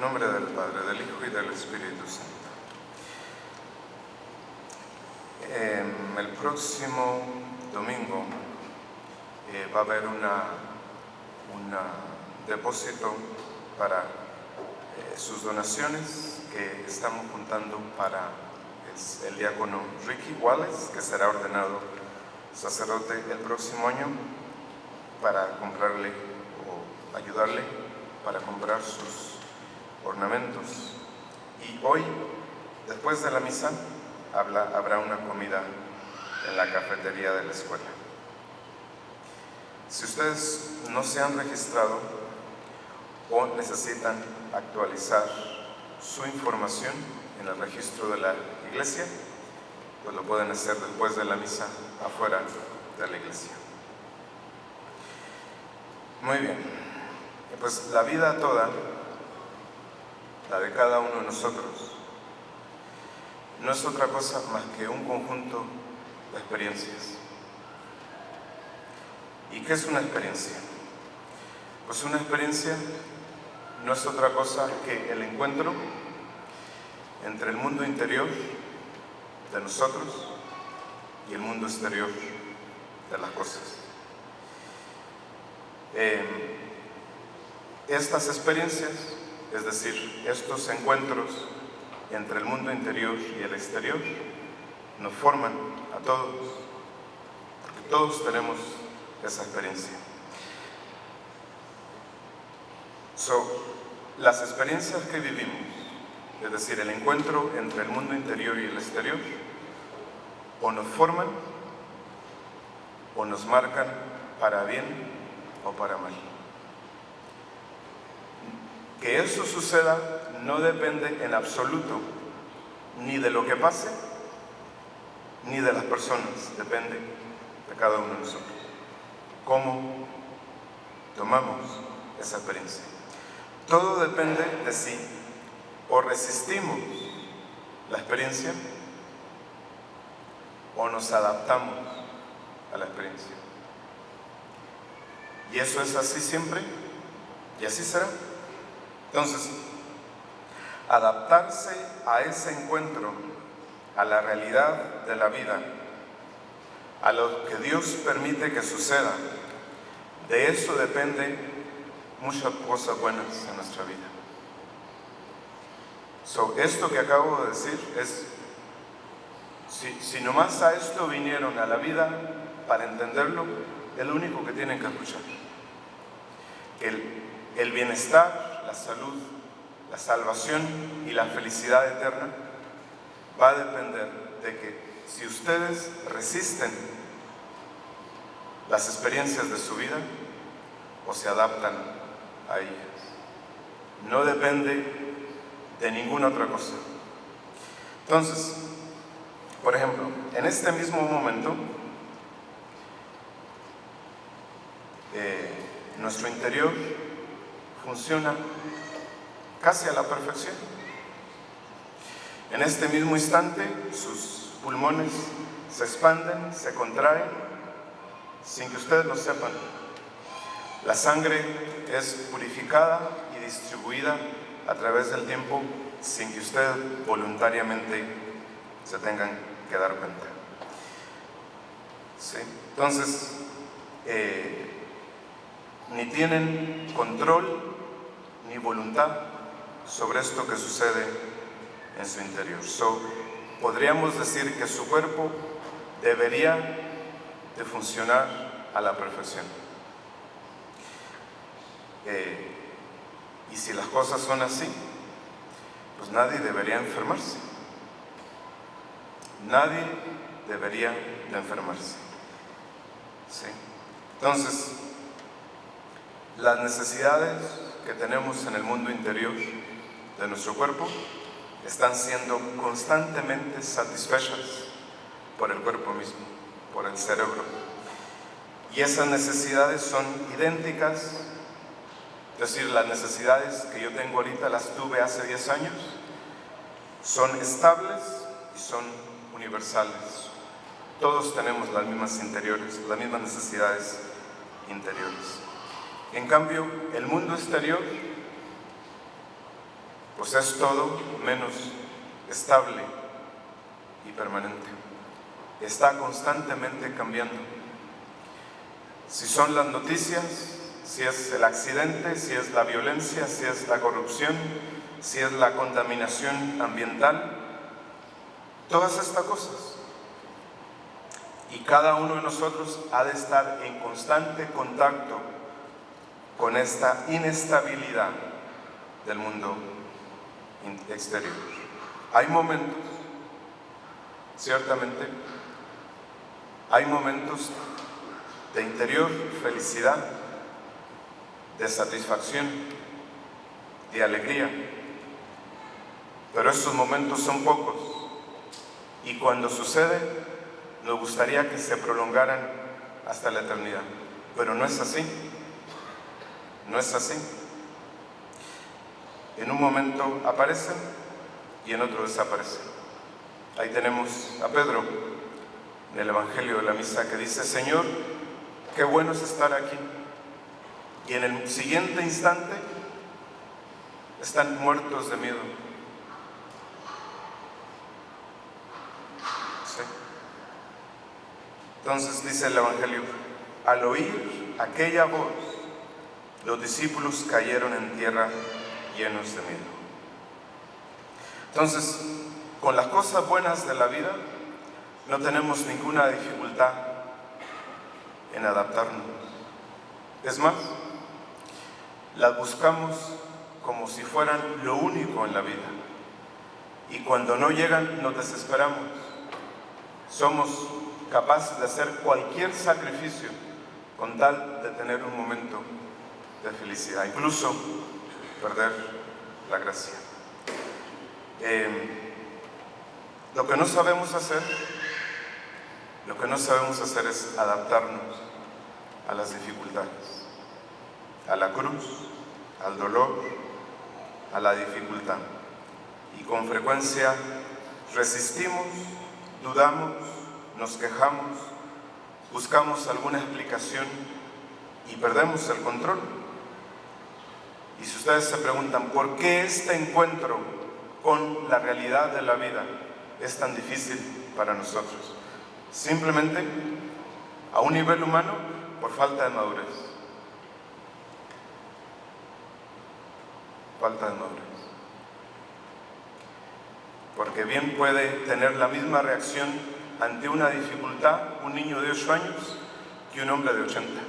En nombre del Padre, del Hijo y del Espíritu Santo. El próximo domingo va a haber un depósito para sus donaciones que estamos juntando para el diácono Ricky Wallace, que será ordenado sacerdote el próximo año, para comprarle o ayudarle para comprar sus ornamentos. Y hoy, después de la misa, habrá una comida en la cafetería de la escuela. Si ustedes no se han registrado o necesitan actualizar su información en el registro de la iglesia, pues lo pueden hacer después de la misa afuera de la iglesia. Muy bien, pues la vida toda, la de cada uno de nosotros, no es otra cosa más que un conjunto de experiencias. ¿Y qué es una experiencia? Pues una experiencia no es otra cosa que el encuentro entre el mundo interior de nosotros y el mundo exterior de las cosas. Estas experiencias, es decir, estos encuentros entre el mundo interior y el exterior, nos forman a todos, porque todos tenemos esa experiencia. Las experiencias que vivimos, es decir, el encuentro entre el mundo interior y el exterior, o nos forman o nos marcan para bien o para mal. Que eso suceda no depende en absoluto ni de lo que pase, ni de las personas, depende de cada uno de nosotros. ¿Cómo tomamos esa experiencia? Todo depende de si o resistimos la experiencia o nos adaptamos a la experiencia. Y eso es así siempre y así será. Entonces, adaptarse a ese encuentro, a la realidad de la vida, a lo que Dios permite que suceda, de eso depende muchas cosas buenas en nuestra vida. Esto que acabo de decir es, si nomás a esto vinieron a la vida para entenderlo, es lo único que tienen que escuchar. El bienestar, la salud, la salvación y la felicidad eterna va a depender de que si ustedes resisten las experiencias de su vida o se adaptan a ellas. No depende de ninguna otra cosa. Entonces, por ejemplo, en este mismo momento, nuestro interior funciona casi a la perfección. En este mismo instante, sus pulmones se expanden, se contraen, sin que ustedes lo sepan. La sangre es purificada y distribuida a través del tiempo sin que ustedes voluntariamente se tengan que dar cuenta. ¿Sí? Entonces, ni tienen control ni voluntad sobre esto que sucede en su interior. Podríamos decir que su cuerpo debería de funcionar a la perfección. Y si las cosas son así, pues nadie debería enfermarse. Nadie debería de enfermarse. ¿Sí? Entonces, las necesidades que tenemos en el mundo interior de nuestro cuerpo están siendo constantemente satisfechas por el cuerpo mismo, por el cerebro. Y esas necesidades son idénticas, es decir, las necesidades que yo tengo ahorita las tuve hace 10 años, son estables y son universales. Todos tenemos las mismas necesidades interiores. En cambio, el mundo exterior pues es todo menos estable y permanente. Está constantemente cambiando. Si son las noticias, si es el accidente, si es la violencia, si es la corrupción, si es la contaminación ambiental, todas estas cosas. Y cada uno de nosotros ha de estar en constante contacto con esta inestabilidad del mundo exterior. Hay momentos, ciertamente, hay momentos de interior felicidad, de satisfacción, de alegría, pero esos momentos son pocos y cuando sucede nos gustaría que se prolongaran hasta la eternidad, pero no es así, no es así. En un momento aparecen y en otro desaparecen. Ahí tenemos a Pedro en el Evangelio de la Misa que dice: Señor, qué bueno es estar aquí. Y en el siguiente instante están muertos de miedo. Sí. Entonces dice el Evangelio: al oír aquella voz, los discípulos cayeron en tierra llenos de miedo. Entonces, con las cosas buenas de la vida no tenemos ninguna dificultad en adaptarnos. Es más, las buscamos como si fueran lo único en la vida. Y cuando no llegan, nos desesperamos. Somos capaces de hacer cualquier sacrificio con tal de tener un momento de felicidad, incluso perder la gracia. Lo que no sabemos hacer es adaptarnos a las dificultades, a la cruz, al dolor, a la dificultad. Y con frecuencia resistimos, dudamos, nos quejamos, buscamos alguna explicación y perdemos el control. Y si ustedes se preguntan por qué este encuentro con la realidad de la vida es tan difícil para nosotros, simplemente a un nivel humano, por falta de madurez. Falta de madurez. Porque bien puede tener la misma reacción ante una dificultad un niño de 8 años que un hombre de 80.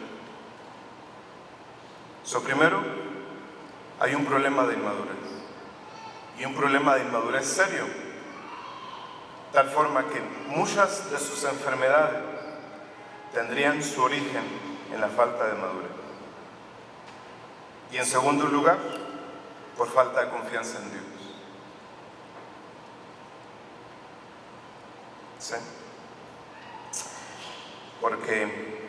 Primero, hay un problema de inmadurez. Y un problema de inmadurez serio. Tal forma que muchas de sus enfermedades tendrían su origen en la falta de madurez. Y en segundo lugar, por falta de confianza en Dios. ¿Sí? Porque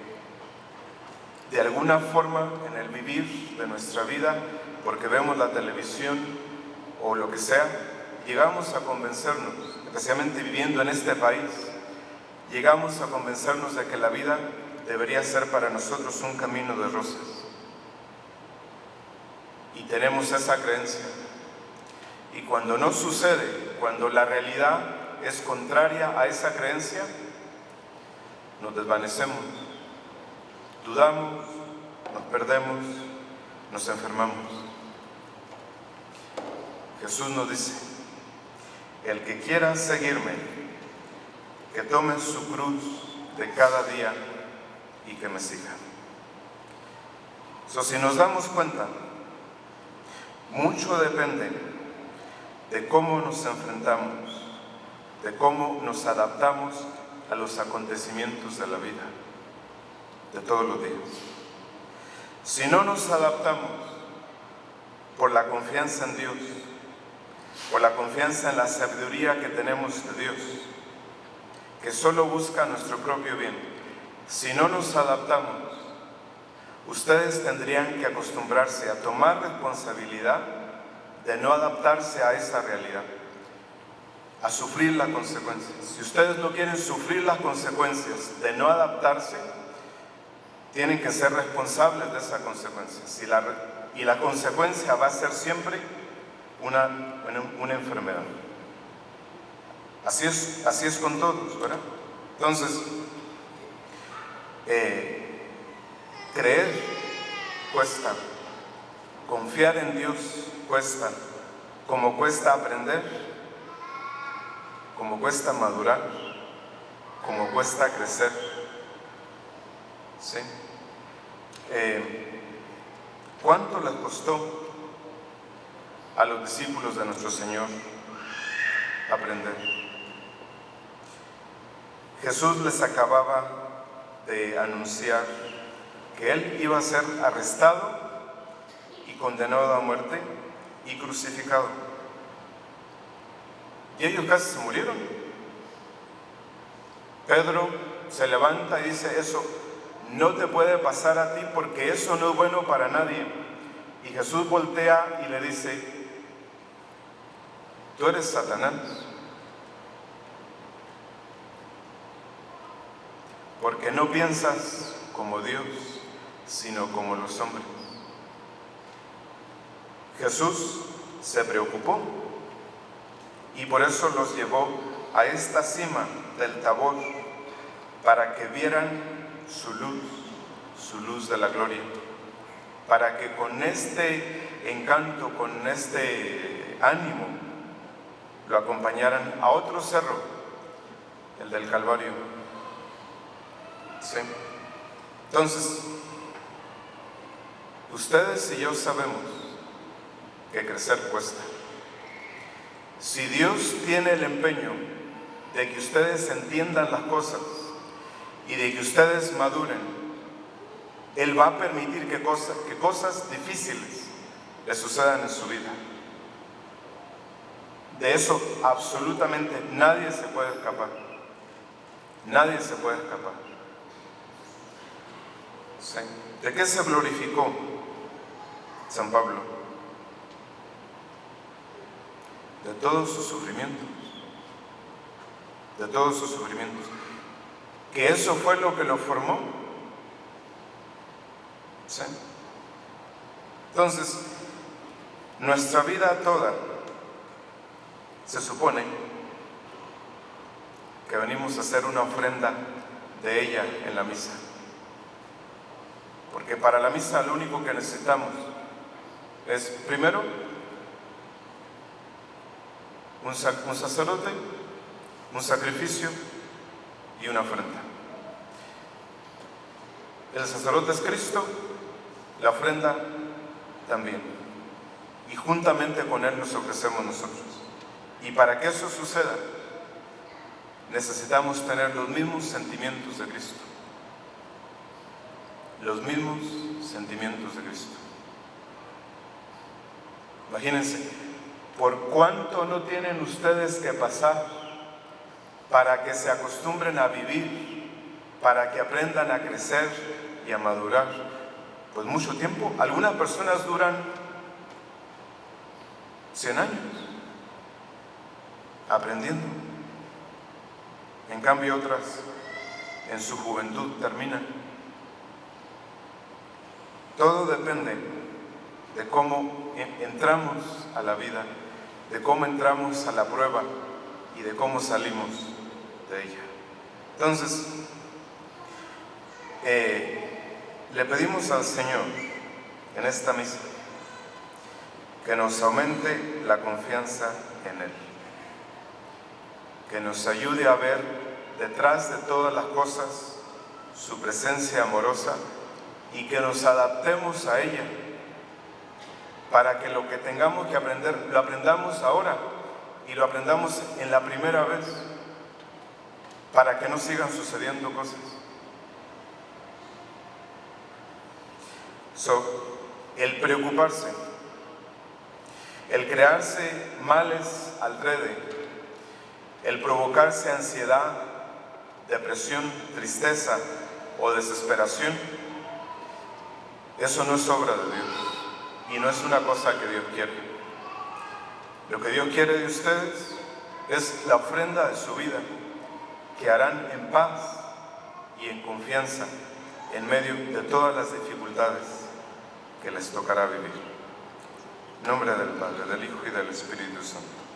de alguna forma en el vivir de nuestra vida, porque vemos la televisión o lo que sea, llegamos a convencernos, especialmente viviendo en este país, llegamos a convencernos de que la vida debería ser para nosotros un camino de rosas. Y tenemos esa creencia. Y cuando no sucede, cuando la realidad es contraria a esa creencia, nos desvanecemos, dudamos, nos perdemos, nos enfermamos. Jesús nos dice: el que quiera seguirme, que tome su cruz de cada día y que me siga. Si nos damos cuenta, mucho depende de cómo nos enfrentamos, de cómo nos adaptamos a los acontecimientos de la vida, de todos los días. Si no nos adaptamos por la confianza en Dios, por la confianza en la sabiduría que tenemos de Dios, que solo busca nuestro propio bien, si no nos adaptamos, ustedes tendrían que acostumbrarse a tomar responsabilidad de no adaptarse a esa realidad, a sufrir las consecuencias. Si ustedes no quieren sufrir las consecuencias de no adaptarse, tienen que ser responsables de esa consecuencia. Y la consecuencia va a ser siempre una enfermedad. Así es con todos, ¿verdad? Entonces, creer cuesta, confiar en Dios cuesta, como cuesta aprender, como cuesta madurar, como cuesta crecer. ¿Sí? ¿Cuánto les costó a los discípulos de nuestro Señor aprender? Jesús les acababa de anunciar que Él iba a ser arrestado y condenado a muerte y crucificado. Y ellos casi se murieron. Pedro se levanta y dice: eso no te puede pasar a ti, porque eso no es bueno para nadie. Y Jesús voltea y le dice: tú eres Satanás, porque no piensas como Dios, sino como los hombres. Jesús se preocupó y por eso los llevó a esta cima del Tabor, para que vieran su luz de la gloria, para que con este encanto, con este ánimo, lo acompañaran a otro cerro, el del Calvario. ¿Sí? Entonces, ustedes y yo sabemos que crecer cuesta. Si Dios tiene el empeño de que ustedes entiendan las cosas y de que ustedes maduren, Él va a permitir que cosas difíciles les sucedan en su vida. De eso absolutamente nadie se puede escapar. Nadie se puede escapar. ¿Sí? ¿De qué se glorificó San Pablo? De todos sus sufrimientos. De todos sus sufrimientos. Que eso fue lo que lo formó. ¿Sí? Entonces, nuestra vida toda se supone que venimos a hacer una ofrenda de ella en la misa. Porque para la misa lo único que necesitamos es, primero, un sacerdote, un sacrificio y una ofrenda. El sacerdote es Cristo, la ofrenda también. Y juntamente con Él nos ofrecemos nosotros. Y para que eso suceda, necesitamos tener los mismos sentimientos de Cristo. Los mismos sentimientos de Cristo. Imagínense, ¿por cuánto no tienen ustedes que pasar para que se acostumbren a vivir, para que aprendan a crecer y a madurar? Pues mucho tiempo. Algunas personas duran 100 años aprendiendo. En cambio otras en su juventud terminan. Todo depende de cómo entramos a la vida, de cómo entramos a la prueba y de cómo salimos de ella. Entonces, le pedimos al Señor en esta misa que nos aumente la confianza en Él, que nos ayude a ver detrás de todas las cosas su presencia amorosa y que nos adaptemos a ella, para que lo que tengamos que aprender, lo aprendamos ahora y lo aprendamos en la primera vez, para que no sigan sucediendo cosas. El preocuparse, el crearse males alrededor, el provocarse ansiedad, depresión, tristeza o desesperación, eso no es obra de Dios y no es una cosa que Dios quiere. Lo que Dios quiere de ustedes es la ofrenda de su vida, que harán en paz y en confianza en medio de todas las dificultades que les tocará vivir. En nombre del Padre, del Hijo y del Espíritu Santo.